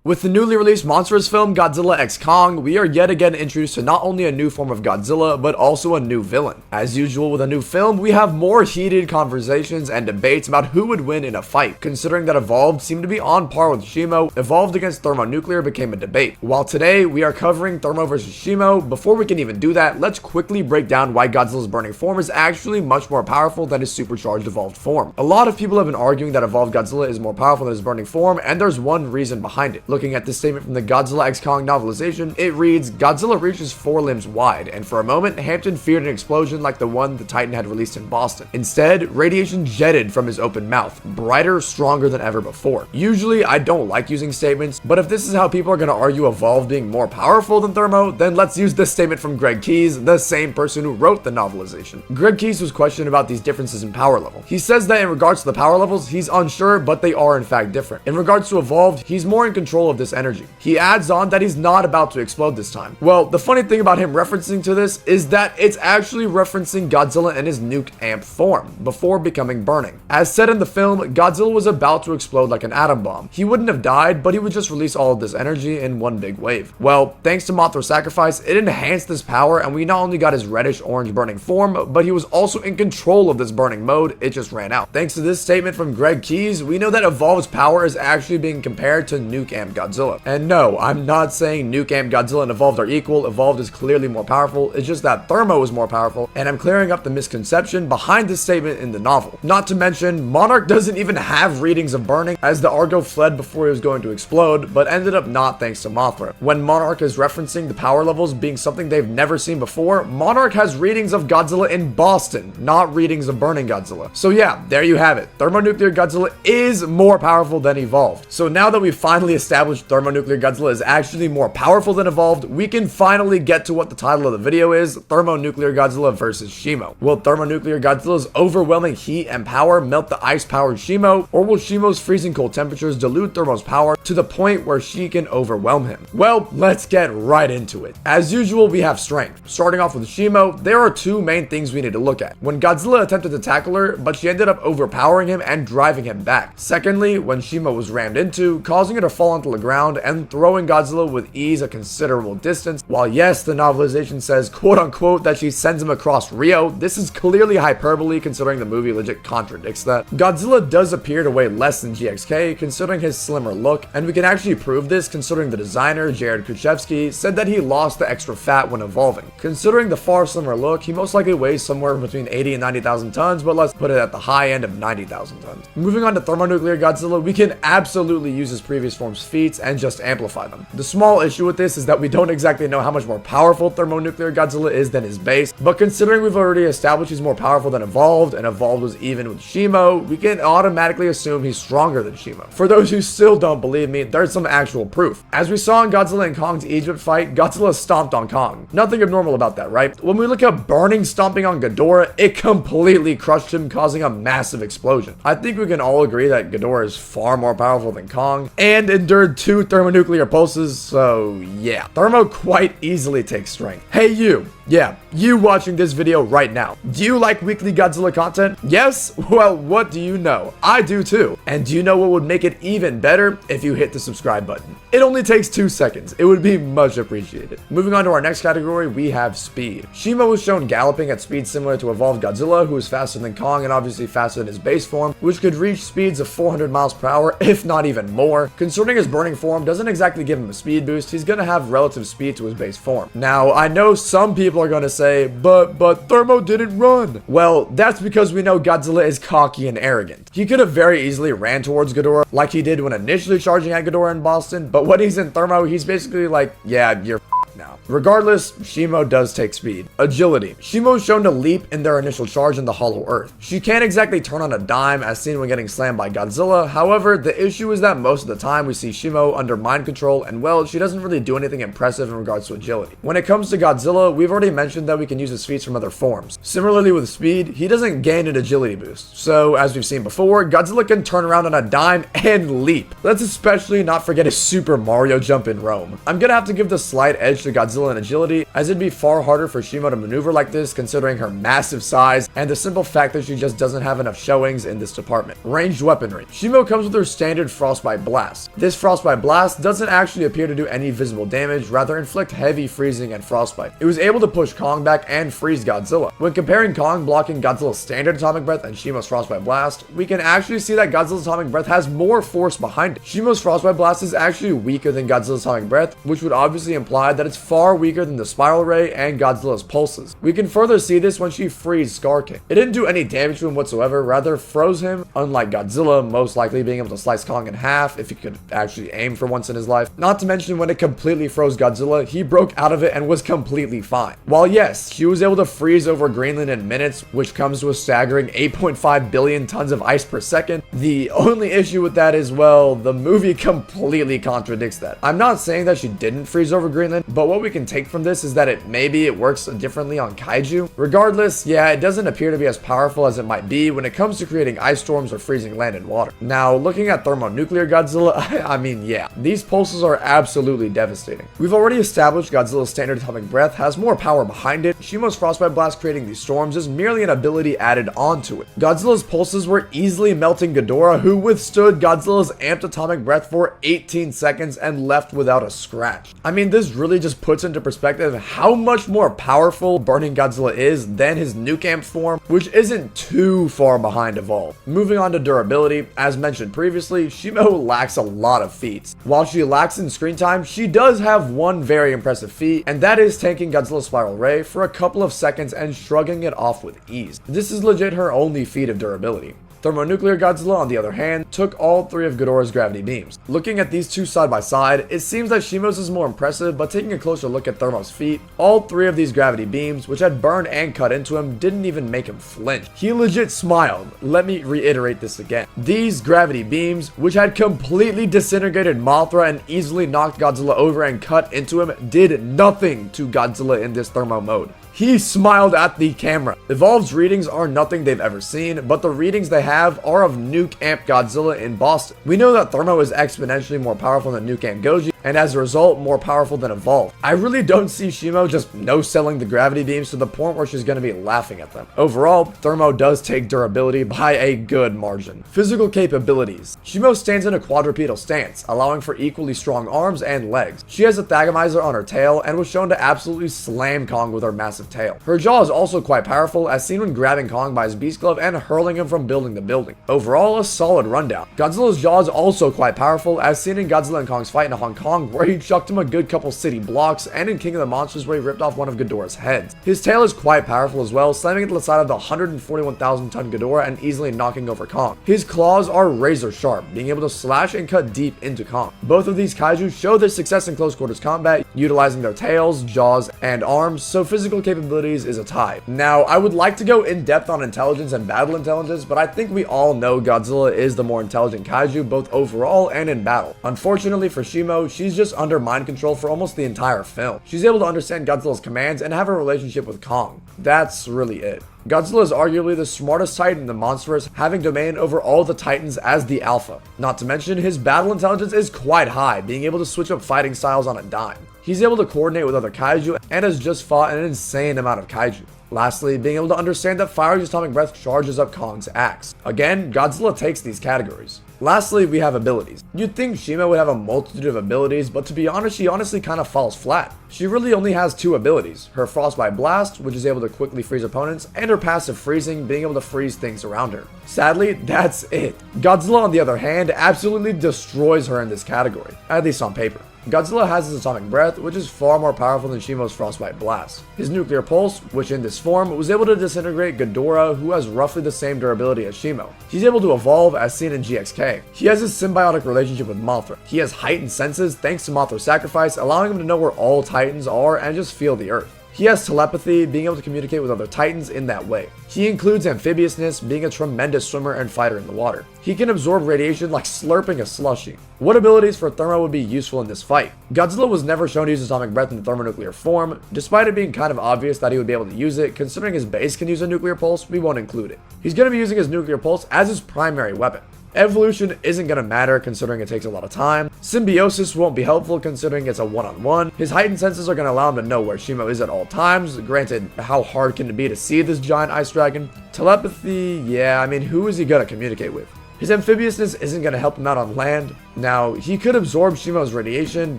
With the newly released monstrous film Godzilla x Kong, we are yet again introduced to not only a new form of Godzilla, but also a new villain. As usual with a new film, we have more heated conversations and debates about who would win in a fight. Considering that Evolved seemed to be on par with Shimo, Evolved against Thermonuclear became a debate. While today we are covering Thermo versus Shimo, before we can even do that, let's quickly break down why Godzilla's burning form is actually much more powerful than his supercharged evolved form. A lot of people have been arguing that evolved Godzilla is more powerful than his burning form, and there's one reason behind it. Looking at this statement from the Godzilla x Kong novelization, it reads, Godzilla reaches 4 limbs wide, and for a moment, Hampton feared an explosion like the one the Titan had released in Boston. Instead, radiation jetted from his open mouth, brighter, stronger than ever before. Usually, I don't like using statements, but if this is how people are going to argue Evolved being more powerful than Thermo, then let's use this statement from Gregg Keyes, the same person who wrote the novelization. Gregg Keyes was questioned about these differences in power level. He says that in regards to the power levels, he's unsure, but they are in fact different. In regards to Evolved, he's more in control of this energy. He adds on that he's not about to explode this time. Well, the funny thing about him referencing to this is that it's actually referencing Godzilla in his nuke amp form, before becoming burning. As said in the film, Godzilla was about to explode like an atom bomb. He wouldn't have died, but he would just release all of this energy in one big wave. Well, thanks to Mothra's sacrifice, it enhanced this power, and we not only got his reddish-orange burning form, but he was also in control of this burning mode. It just ran out. Thanks to this statement from Gregg Keyes, we know that Evolved's power is actually being compared to nuke amp Godzilla. And no, I'm not saying nuke amp Godzilla and Evolved are equal. Evolved is clearly more powerful. It's just that Thermo is more powerful, and I'm clearing up the misconception behind this statement in the novel. Not to mention, Monarch doesn't even have readings of burning, as the Argo fled before he was going to explode, but ended up not thanks to Mothra. When Monarch is referencing the power levels being something they've never seen before, Monarch has readings of Godzilla in Boston, not readings of burning Godzilla. So yeah, there you have it. Thermonuclear Godzilla is more powerful than Evolved. So now that we've finally established Thermonuclear Godzilla is actually more powerful than Evolved, we can finally get to what the title of the video is, Thermonuclear Godzilla versus Shimo. Will Thermonuclear Godzilla's overwhelming heat and power melt the ice-powered Shimo, or will Shimo's freezing cold temperatures dilute Thermo's power to the point where she can overwhelm him? Well, let's get right into it. As usual, we have strength. Starting off with Shimo, there are two main things we need to look at. When Godzilla attempted to tackle her, but she ended up overpowering him and driving him back. Secondly, when Shimo was rammed into, causing her to fall onto the ground and throwing Godzilla with ease a considerable distance. While yes, the novelization says quote unquote that she sends him across Rio, this is clearly hyperbole considering the movie legit contradicts that. Godzilla does appear to weigh less than GXK considering his slimmer look, and we can actually prove this considering the designer, Jared Kuchevsky, said that he lost the extra fat when evolving. Considering the far slimmer look, he most likely weighs somewhere between 80 and 90,000 tons, but let's put it at the high end of 90,000 tons. Moving on to Thermonuclear Godzilla, we can absolutely use his previous form's feats and just amplify them. The small issue with this is that we don't exactly know how much more powerful Thermonuclear Godzilla is than his base, but considering we've already established he's more powerful than Evolved, and Evolved was even with Shimo, we can automatically assume he's stronger than Shimo. For those who still don't believe me, there's some actual proof. As we saw in Godzilla and Kong's Egypt fight, Godzilla stomped on Kong. Nothing abnormal about that, right? When we look at Burning stomping on Ghidorah, it completely crushed him, causing a massive explosion. I think we can all agree that Ghidorah is far more powerful than Kong, and endured 2 thermonuclear pulses, so yeah. Thermo quite easily takes strength. Hey you! Yeah, you watching this video right now. Do you like weekly Godzilla content? Yes? Well, what do you know? I do too. And do you know what would make it even better? If you hit the subscribe button. It only takes 2 seconds. It would be much appreciated. Moving on to our next category, we have speed. Shimo was shown galloping at speeds similar to evolved Godzilla, who is faster than Kong and obviously faster than his base form, which could reach speeds of 400 miles per hour, if not even more. Considering his burning form doesn't exactly give him a speed boost, he's gonna have relative speed to his base form. Now, I know some people are going to say, but Thermo didn't run. Well, that's because we know Godzilla is cocky and arrogant. He could have very easily ran towards Ghidorah like he did when initially charging at Ghidorah in Boston, but when he's in Thermo, he's basically like, yeah, you're now. Regardless, Shimo does take speed. Agility. Shimo is shown to leap in their initial charge in the Hollow Earth. She can't exactly turn on a dime as seen when getting slammed by Godzilla. However, the issue is that most of the time we see Shimo under mind control, and well, she doesn't really do anything impressive in regards to agility. When it comes to Godzilla, we've already mentioned that we can use his feats from other forms. Similarly with speed, he doesn't gain an agility boost. So, as we've seen before, Godzilla can turn around on a dime and leap. Let's especially not forget his Super Mario jump in Rome. I'm gonna have to give the slight edge to to Godzilla in agility, as it'd be far harder for Shimo to maneuver like this considering her massive size and the simple fact that she just doesn't have enough showings in this department. Ranged weaponry. Shimo comes with her standard Frostbite Blast. This Frostbite Blast doesn't actually appear to do any visible damage, rather inflict heavy freezing and frostbite. It was able to push Kong back and freeze Godzilla. When comparing Kong blocking Godzilla's standard atomic breath and Shimo's Frostbite Blast, we can actually see that Godzilla's atomic breath has more force behind it. Shimo's Frostbite Blast is actually weaker than Godzilla's atomic breath, which would obviously imply that it's far weaker than the Spiral Ray and Godzilla's pulses. We can further see this when she frees Scar King. It didn't do any damage to him whatsoever, rather froze him, unlike Godzilla most likely being able to slice Kong in half if he could actually aim for once in his life. Not to mention when it completely froze Godzilla, he broke out of it and was completely fine. While yes, she was able to freeze over Greenland in minutes, which comes to a staggering 8.5 billion tons of ice per second, the only issue with that is, well, the movie completely contradicts that. I'm not saying that she didn't freeze over Greenland, but what we can take from this is that maybe it works differently on kaiju. Regardless, yeah, it doesn't appear to be as powerful as it might be when it comes to creating ice storms or freezing land and water. Now, looking at thermonuclear Godzilla, I mean, yeah, these pulses are absolutely devastating. We've already established Godzilla's standard atomic breath has more power behind it. Shimo's Frostbite Blast creating these storms is merely an ability added onto it. Godzilla's pulses were easily melting Ghidorah, who withstood Godzilla's amped atomic breath for 18 seconds and left without a scratch. I mean, this really just puts into perspective how much more powerful Burning Godzilla is than his nuke amp form, which isn't too far behind Evolve. Moving on to durability, as mentioned previously, Shimo lacks a lot of feats. While she lacks in screen time, she does have one very impressive feat, and that is tanking Godzilla's Spiral Ray for a couple of seconds and shrugging it off with ease. This is legit her only feat of durability. Thermonuclear Godzilla, on the other hand, took all three of Ghidorah's gravity beams. Looking at these two side by side, it seems that Shimo's is more impressive, but taking a closer look at Thermo's feat, all three of these gravity beams, which had burned and cut into him, didn't even make him flinch. He legit smiled. Let me reiterate this again. These gravity beams, which had completely disintegrated Mothra and easily knocked Godzilla over and cut into him, did nothing to Godzilla in this Thermo mode. He smiled at the camera. Evolve's readings are nothing they've ever seen, but the readings they have are of Nuke Amp Godzilla in Boston. We know that Thermo is exponentially more powerful than Nuke Amp Goji, and as a result, more powerful than Evolve. I really don't see Shimo just no-selling the gravity beams to the point where she's going to be laughing at them. Overall, Thermo does take durability by a good margin. Physical capabilities. Shimo stands in a quadrupedal stance, allowing for equally strong arms and legs. She has a Thagomizer on her tail and was shown to absolutely slam Kong with her massive tail. Her jaw is also quite powerful, as seen when grabbing Kong by his beast glove and hurling him from building to building. Overall, a solid rundown. Godzilla's jaw is also quite powerful, as seen in Godzilla and Kong's fight in Hong Kong, where he chucked him a good couple city blocks, and in King of the Monsters, where he ripped off one of Ghidorah's heads. His tail is quite powerful as well, slamming into the side of the 141,000 ton Ghidorah and easily knocking over Kong. His claws are razor sharp, being able to slash and cut deep into Kong. Both of these kaiju show their success in close quarters combat, utilizing their tails, jaws, and arms, so physical capabilities is a tie. Now, I would like to go in depth on intelligence and battle intelligence, but I think we all know Godzilla is the more intelligent kaiju, both overall and in battle. Unfortunately for Shimo, she's just under mind control for almost the entire film. She's able to understand Godzilla's commands and have a relationship with Kong. That's really it. Godzilla is arguably the smartest titan in the monsterverse, having domain over all the titans as the alpha. Not to mention, his battle intelligence is quite high, being able to switch up fighting styles on a dime. He's able to coordinate with other kaiju and has just fought an insane amount of kaiju. Lastly, being able to understand that Fire's atomic breath charges up Kong's axe. Again, Godzilla takes these categories. Lastly, we have abilities. You'd think Shimo would have a multitude of abilities, but to be honest, she honestly kind of falls flat. She really only has two abilities, her Frostbite Blast, which is able to quickly freeze opponents, and her passive freezing, being able to freeze things around her. Sadly, that's it. Godzilla, on the other hand, absolutely destroys her in this category, at least on paper. Godzilla has his atomic breath, which is far more powerful than Shimo's Frostbite Blast. His nuclear pulse, which in this form was able to disintegrate Ghidorah, who has roughly the same durability as Shimo. He's able to evolve, as seen in GXK. He has a symbiotic relationship with Mothra. He has heightened senses thanks to Mothra's sacrifice, allowing him to know where all titans are and just feel the earth. He has telepathy, being able to communicate with other titans in that way. He includes amphibiousness, being a tremendous swimmer and fighter in the water. He can absorb radiation like slurping a slushie. What abilities for Thermo would be useful in this fight? Godzilla was never shown to use atomic breath in the thermonuclear form. Despite it being kind of obvious that he would be able to use it, considering his base can use a nuclear pulse, we won't include it. He's going to be using his nuclear pulse as his primary weapon. Evolution isn't going to matter considering it takes a lot of time. Symbiosis won't be helpful considering it's a one-on-one. His heightened senses are going to allow him to know where Shimo is at all times. Granted, how hard can it be to see this giant ice dragon? Telepathy, yeah, I mean, who is he going to communicate with? His amphibiousness isn't going to help him out on land. Now, he could absorb Shimo's radiation,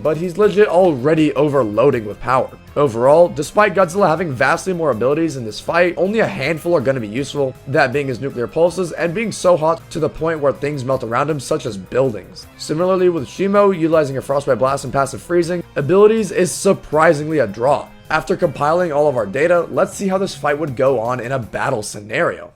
but he's legit already overloading with power. Overall, despite Godzilla having vastly more abilities in this fight, only a handful are going to be useful, that being his nuclear pulses and being so hot to the point where things melt around him, such as buildings. Similarly with Shimo, utilizing a frostbite blast and passive freezing abilities is surprisingly a draw. After compiling all of our data, let's see how this fight would go on in a battle scenario.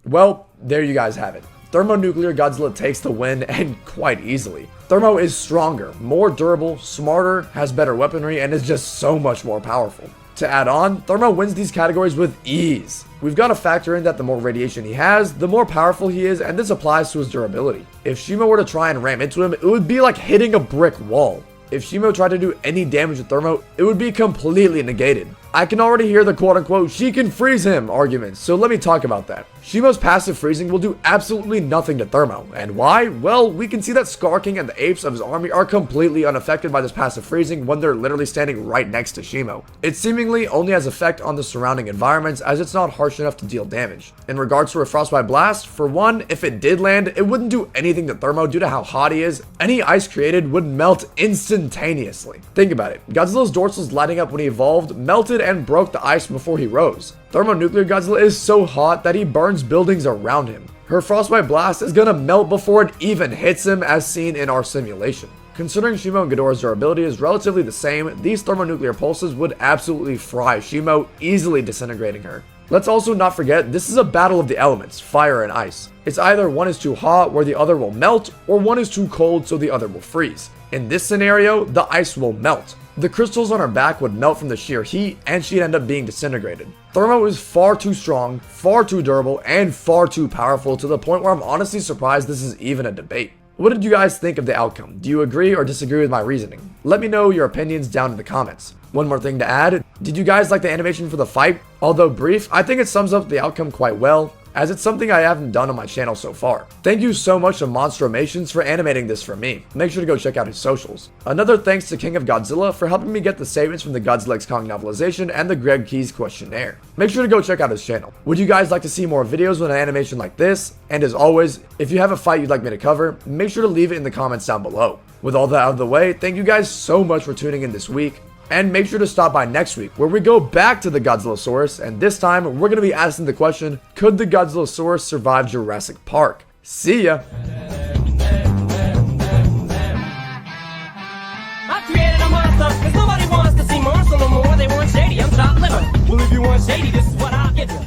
Well, there you guys have it. Thermonuclear Godzilla takes the win, and quite easily. Thermo is stronger, more durable, smarter, has better weaponry, and is just so much more powerful. To add on, Thermo wins these categories with ease. We've got to factor in that the more radiation he has, the more powerful he is, and this applies to his durability. If Shimo were to try and ram into him, it would be like hitting a brick wall. If Shimo tried to do any damage to Thermo, it would be completely negated. I can already hear the quote-unquote "she can freeze him" arguments, so let me talk about that. Shimo's passive freezing will do absolutely nothing to Thermo, and why? Well, we can see that Scar King and the apes of his army are completely unaffected by this passive freezing when they're literally standing right next to Shimo. It seemingly only has effect on the surrounding environments as it's not harsh enough to deal damage. In regards to a frostbite blast, for one, if it did land, it wouldn't do anything to Thermo due to how hot he is. Any ice created would melt instantaneously. Think about it, Godzilla's dorsals lighting up when he evolved melted and broke the ice before he rose. Thermonuclear Godzilla is so hot that he burns buildings around him. Her frostbite blast is gonna melt before it even hits him, as seen in our simulation. Considering Shimo and Ghidorah's durability is relatively the same, these thermonuclear pulses would absolutely fry Shimo, easily disintegrating her. Let's also not forget, this is a battle of the elements, fire and ice. It's either one is too hot where the other will melt, or one is too cold so the other will freeze. In this scenario, the ice will melt. The crystals on her back would melt from the sheer heat, and she'd end up being disintegrated. Thermo is far too strong, far too durable, and far too powerful to the point where I'm honestly surprised this is even a debate. What did you guys think of the outcome? Do you agree or disagree with my reasoning? Let me know your opinions down in the comments. One more thing to add, did you guys like the animation for the fight? Although brief, I think it sums up the outcome quite well, as it's something I haven't done on my channel so far. Thank you so much to monstromations for animating this for me. Make sure to go check out his socials. Another thanks to King of Godzilla for helping me get the statements from the Godzilla X Kong novelization and the Gregg Keyes questionnaire. Make sure to go check out his channel. Would you guys like to see more videos with an animation like this? And as always, if you have a fight you'd like me to cover, make sure to leave it in the comments down below. With all that out of the way, thank you guys so much for tuning in this week. And make sure to stop by next week, where we go back to the Godzillasaurus, and this time we're going to be asking the question, could the Godzillasaurus survive Jurassic Park? See ya! I created a monster, 'cause nobody wants to see monster no more. They want shady, I'm top liver. Well, if you want shady, this is what I'll give you.